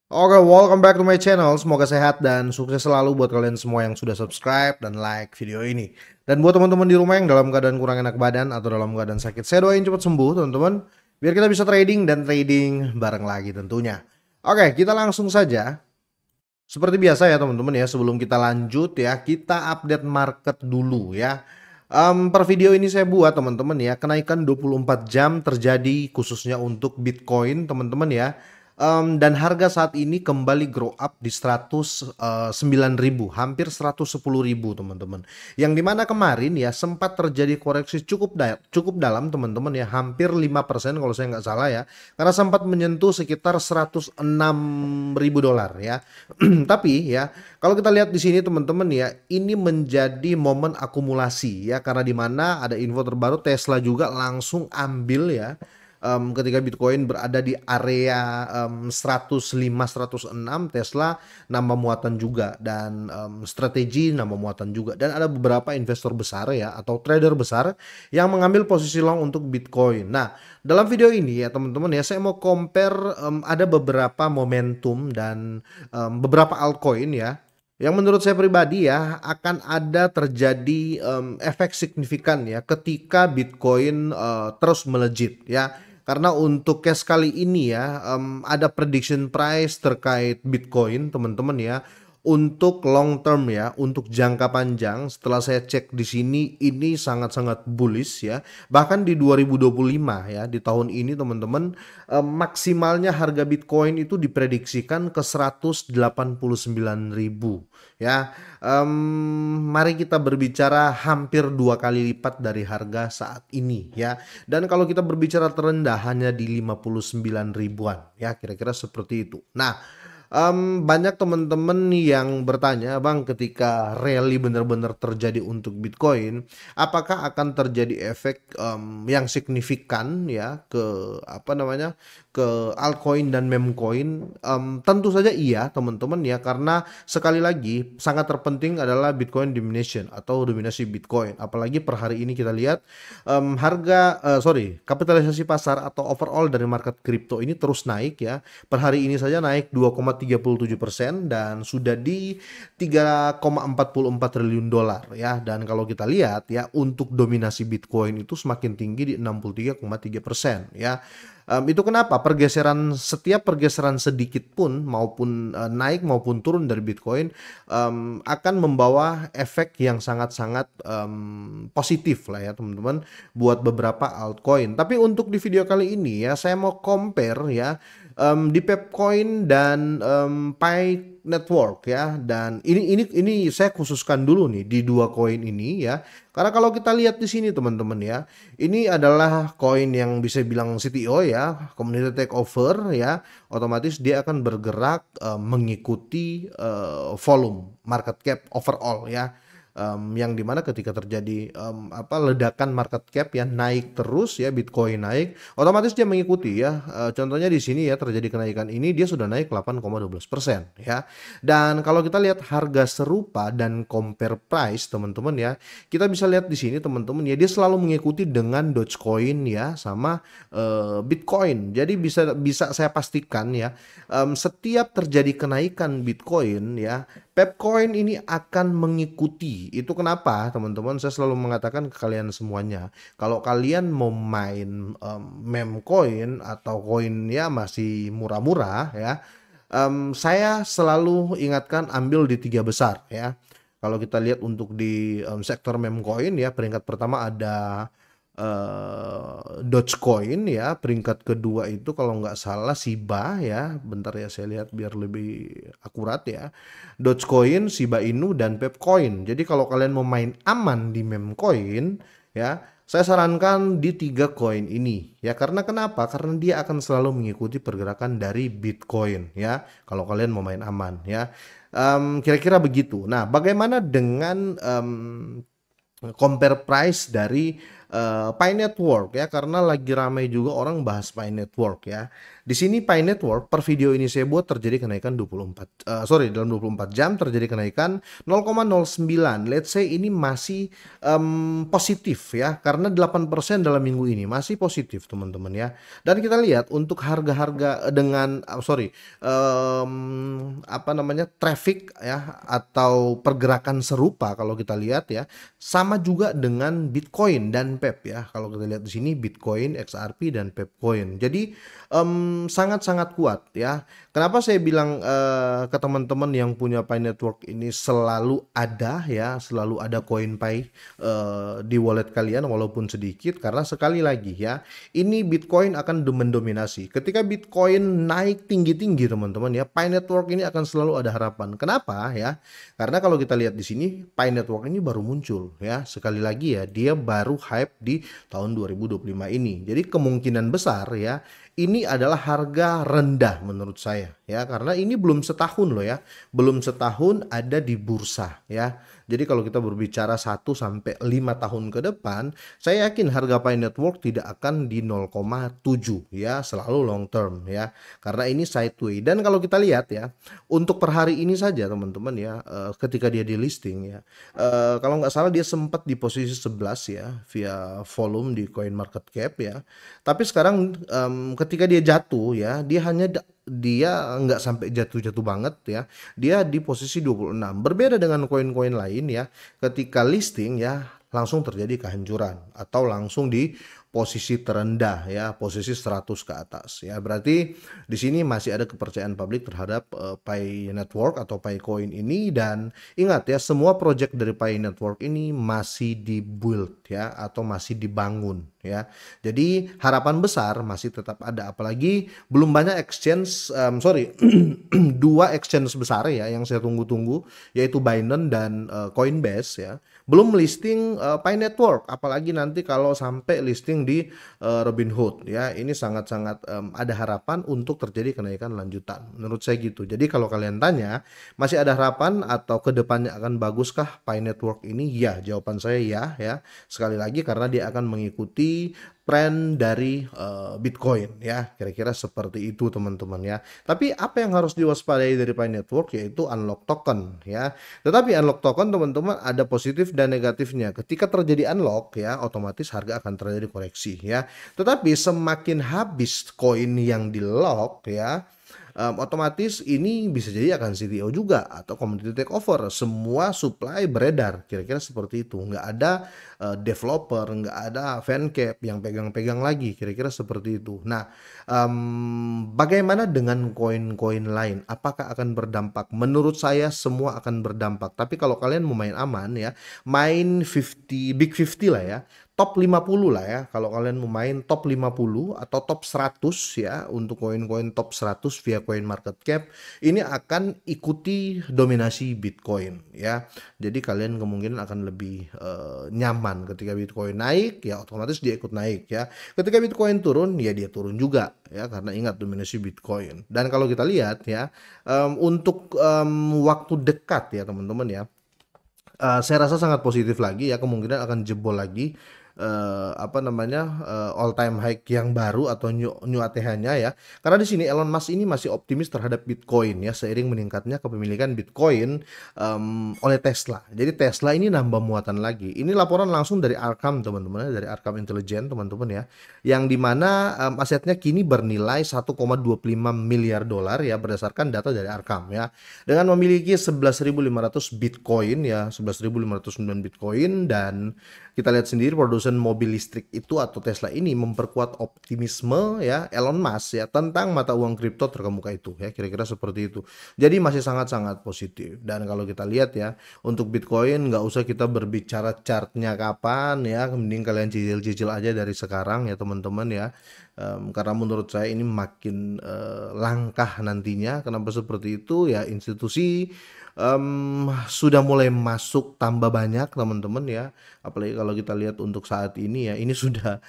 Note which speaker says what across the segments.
Speaker 1: Oke, welcome back to my channel. Semoga sehat dan sukses selalu buat kalian semua yang sudah subscribe dan like video ini. Dan buat teman-teman di rumah yang dalam keadaan kurang enak badan atau dalam keadaan sakit, saya doain cepat sembuh, teman-teman. Biar kita bisa trading dan trading bareng lagi tentunya. Oke, kita langsung saja. Seperti biasa ya teman-teman ya, sebelum kita lanjut ya, kita update market dulu ya. Per video ini saya buat teman-teman ya, kenaikan 24 jam terjadi khususnya untuk Bitcoin teman-teman ya. Dan harga saat ini kembali grow up di 109.000, hampir 110.000 teman-teman. Yang dimana kemarin ya sempat terjadi koreksi cukup dalam teman-teman ya, hampir 5% kalau saya nggak salah ya. Karena sempat menyentuh sekitar 106.000 dolar ya. Tapi ya, kalau kita lihat di sini teman-teman ya, ini menjadi momen akumulasi ya, karena di mana ada info terbaru Tesla juga langsung ambil ya, ketika Bitcoin berada di area 105-106, Tesla nambah muatan juga dan strategi nambah muatan juga, dan ada beberapa investor besar ya atau trader besar yang mengambil posisi long untuk Bitcoin. Nah, dalam video ini ya teman-teman ya, saya mau compare ada beberapa momentum dan beberapa altcoin ya yang menurut saya pribadi ya akan ada terjadi efek signifikan ya ketika Bitcoin terus melejit ya. Karena untuk case kali ini ya, ada prediction price terkait Bitcoin teman-teman ya, untuk long term ya, untuk jangka panjang. Setelah saya cek di sini, ini sangat-sangat bullish ya. Bahkan di 2025 ya, di tahun ini teman-teman, maksimalnya harga Bitcoin itu diprediksikan ke 189.000 ya. Mari kita berbicara hampir 2 kali lipat dari harga saat ini ya. Dan kalau kita berbicara terendah hanya di 59 ribuan ya, kira-kira seperti itu. Nah, banyak teman-teman yang bertanya, Bang, ketika rally benar-benar terjadi untuk Bitcoin, apakah akan terjadi efek yang signifikan ya ke apa namanya, ke altcoin dan memecoin? Tentu saja iya teman-teman ya, karena sekali lagi sangat terpenting adalah Bitcoin domination atau dominasi Bitcoin. Apalagi per hari ini kita lihat kapitalisasi pasar atau overall dari market kripto ini terus naik ya. Per hari ini saja naik 2,37% dan sudah di 3,44 triliun dolar ya. Dan kalau kita lihat ya, untuk dominasi Bitcoin itu semakin tinggi di 63,3% ya. Itu kenapa setiap pergeseran sedikit pun maupun naik maupun turun dari Bitcoin akan membawa efek yang sangat-sangat positif lah ya teman-teman buat beberapa altcoin. Tapi untuk di video kali ini ya, saya mau compare ya di Pepcoin dan Pi Network ya. Dan ini saya khususkan dulu nih di dua koin ini ya. Karena kalau kita lihat di sini teman-teman ya, ini adalah koin yang bisa bilang CTO ya, community takeover ya. Otomatis dia akan bergerak mengikuti volume market cap overall ya. Yang dimana ketika terjadi ledakan market cap ya, naik terus ya, Bitcoin naik, otomatis dia mengikuti ya. Contohnya di sini ya, terjadi kenaikan ini dia sudah naik 8,12% ya. Dan kalau kita lihat harga serupa dan compare price teman-teman ya, kita bisa lihat di sini teman-teman ya, dia selalu mengikuti dengan Dogecoin ya sama Bitcoin. Jadi bisa saya pastikan ya, setiap terjadi kenaikan Bitcoin ya, Pepcoin ini akan mengikuti. Itu kenapa teman-teman saya selalu mengatakan ke kalian semuanya, kalau kalian mau main meme coin atau koin ya masih murah-murah ya, saya selalu ingatkan ambil di tiga besar ya. Kalau kita lihat untuk di sektor meme coin ya, peringkat pertama ada Dogecoin ya, peringkat kedua itu kalau nggak salah Shiba ya, bentar ya saya lihat biar lebih akurat ya. Dogecoin, Shiba Inu, dan Pepcoin. Jadi kalau kalian mau main aman di meme coin ya, saya sarankan di tiga koin ini ya. Karena kenapa? Karena dia akan selalu mengikuti pergerakan dari Bitcoin ya, kalau kalian mau main aman ya. Kira-kira begitu. Nah, bagaimana dengan compare price dari Pi Network ya, karena lagi ramai juga orang bahas Pi Network ya. Di sini Pi Network per video ini saya buat terjadi kenaikan 24 dalam 24 jam terjadi kenaikan 0,09. Let's say ini masih positif ya, karena 8% dalam minggu ini masih positif teman-teman ya. Dan kita lihat untuk harga-harga dengan apa namanya, traffic ya atau pergerakan serupa kalau kita lihat ya, sama juga dengan Bitcoin dan PEP ya. Kalau kita lihat di sini Bitcoin, XRP dan PEP coin. Jadi sangat-sangat kuat ya. Kenapa saya bilang ke teman-teman yang punya Pi Network ini selalu ada ya, selalu ada koin Pi di wallet kalian walaupun sedikit, karena sekali lagi ya, ini Bitcoin akan mendominasi. Ketika Bitcoin naik tinggi-tinggi teman-teman ya, Pi Network ini akan selalu ada harapan. Kenapa ya? Karena kalau kita lihat di sini Pi Network ini baru muncul ya. Sekali lagi ya, dia baru hype di tahun 2025 ini. Jadi kemungkinan besar ya, ini adalah harga rendah menurut saya ya, karena ini belum setahun loh ya, belum setahun ada di bursa ya. Jadi kalau kita berbicara 1 sampai 5 tahun ke depan, saya yakin harga Pi Network tidak akan di 0,7 ya, selalu long term ya, karena ini sideway. Dan kalau kita lihat ya, untuk per hari ini saja teman-teman ya, ketika dia di listing ya, kalau nggak salah dia sempat di posisi 11 ya via volume di coin market cap ya. Tapi sekarang ketika dia jatuh ya, dia nggak sampai jatuh-jatuh banget ya. Dia di posisi 26. Berbeda dengan koin-koin lain ya, ketika listing ya langsung terjadi kehancuran atau langsung di posisi terendah ya, posisi 100 ke atas ya. Berarti di sini masih ada kepercayaan publik terhadap Pi Network atau Pi Coin ini. Dan ingat ya, semua project dari Pi Network ini masih dibuild ya, atau masih dibangun ya. Jadi harapan besar masih tetap ada, apalagi belum banyak exchange, dua exchange besar ya yang saya tunggu-tunggu, yaitu Binance dan Coinbase ya, belum listing Pi Network, apalagi nanti kalau sampai listing di Robinhood ya. Ini sangat-sangat ada harapan untuk terjadi kenaikan lanjutan menurut saya gitu. Jadi kalau kalian tanya masih ada harapan atau kedepannya akan baguskah Pi Network ini, ya jawaban saya ya. Sekali lagi karena dia akan mengikuti tren dari Bitcoin ya, kira-kira seperti itu teman-teman ya. Tapi apa yang harus diwaspadai dari Pi Network yaitu unlock token ya. Tetapi unlock token teman-teman ada positif dan negatifnya. Ketika terjadi unlock ya, otomatis harga akan terjadi koreksi ya. Tetapi semakin habis koin yang di lock ya, otomatis ini bisa jadi akan CTO juga atau community takeover, semua supply beredar, kira-kira seperti itu. Nggak ada developer, nggak ada fancap yang pegang-pegang lagi, kira-kira seperti itu. Nah, bagaimana dengan koin-koin lain? Apakah akan berdampak? Menurut saya semua akan berdampak. Tapi kalau kalian mau main aman ya, main 50 big 50 lah ya, top 50 lah ya. Kalau kalian mau main top 50 atau top 100 ya, untuk koin-koin top 100 via coin market cap, ini akan ikuti dominasi Bitcoin ya. Jadi kalian kemungkinan akan lebih nyaman. Ketika Bitcoin naik ya otomatis dia ikut naik ya. Ketika Bitcoin turun ya dia turun juga ya, karena ingat dominasi Bitcoin. Dan kalau kita lihat ya, untuk waktu dekat ya teman-teman ya, saya rasa sangat positif lagi ya, kemungkinan akan jebol lagi apa namanya, all time high yang baru atau new ATH-nya ya. Karena di sini Elon Musk ini masih optimis terhadap Bitcoin ya, seiring meningkatnya kepemilikan Bitcoin oleh Tesla. Jadi Tesla ini nambah muatan lagi. Ini laporan langsung dari Arkham teman-teman, dari Arkham Intelligence teman-teman ya, yang dimana asetnya kini bernilai 1,25 miliar dolar ya, berdasarkan data dari Arkham ya, dengan memiliki 11.500 Bitcoin ya, 11.509 Bitcoin. Dan kita lihat sendiri produsen mobil listrik itu atau Tesla ini memperkuat optimisme ya Elon Musk ya tentang mata uang kripto terkemuka itu ya, kira-kira seperti itu. Jadi masih sangat-sangat positif. Dan kalau kita lihat ya, untuk Bitcoin nggak usah kita berbicara chartnya kapan ya, mending kalian cicil-cicil aja dari sekarang ya teman-teman ya. Karena menurut saya ini makin langkah nantinya. Kenapa seperti itu ya, institusi sudah mulai masuk tambah banyak teman-teman ya. Apalagi kalau kita lihat untuk saat ini ya, ini sudah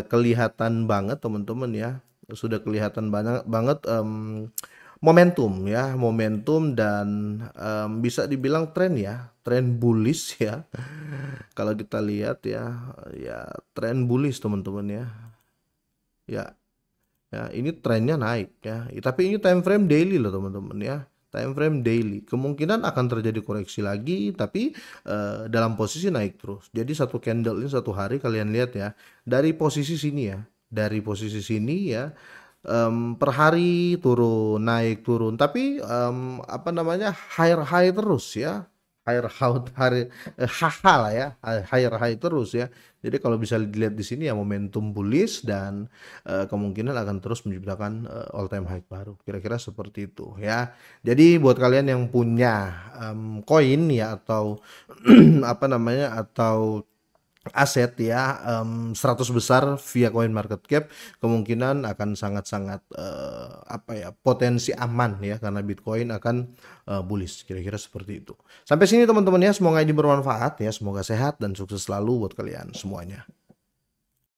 Speaker 1: kelihatan banget teman-teman ya, sudah kelihatan banget momentum ya, momentum dan bisa dibilang tren ya, tren bullish ya. Kalau kita lihat ya, ya tren bullish teman-teman ya. Ya, ya ini trennya naik ya. Tapi ini time frame daily loh teman-teman ya. Time frame daily. Kemungkinan akan terjadi koreksi lagi, tapi dalam posisi naik terus. Jadi satu candle ini satu hari kalian lihat ya. Dari posisi sini ya. Dari posisi sini ya. Per hari turun naik turun tapi apa namanya higher high terus ya, higher hari HH lah ya, higher high terus ya. Jadi kalau bisa dilihat di sini ya momentum bullish dan kemungkinan akan terus menciptakan all time high baru, kira-kira seperti itu ya. Jadi buat kalian yang punya koin ya atau apa namanya atau aset ya 100 besar via coin market cap, kemungkinan akan sangat-sangat apa ya potensi aman ya karena Bitcoin akan bullish, kira-kira seperti itu. Sampai sini teman-teman ya, semoga ini bermanfaat ya, semoga sehat dan sukses selalu buat kalian semuanya.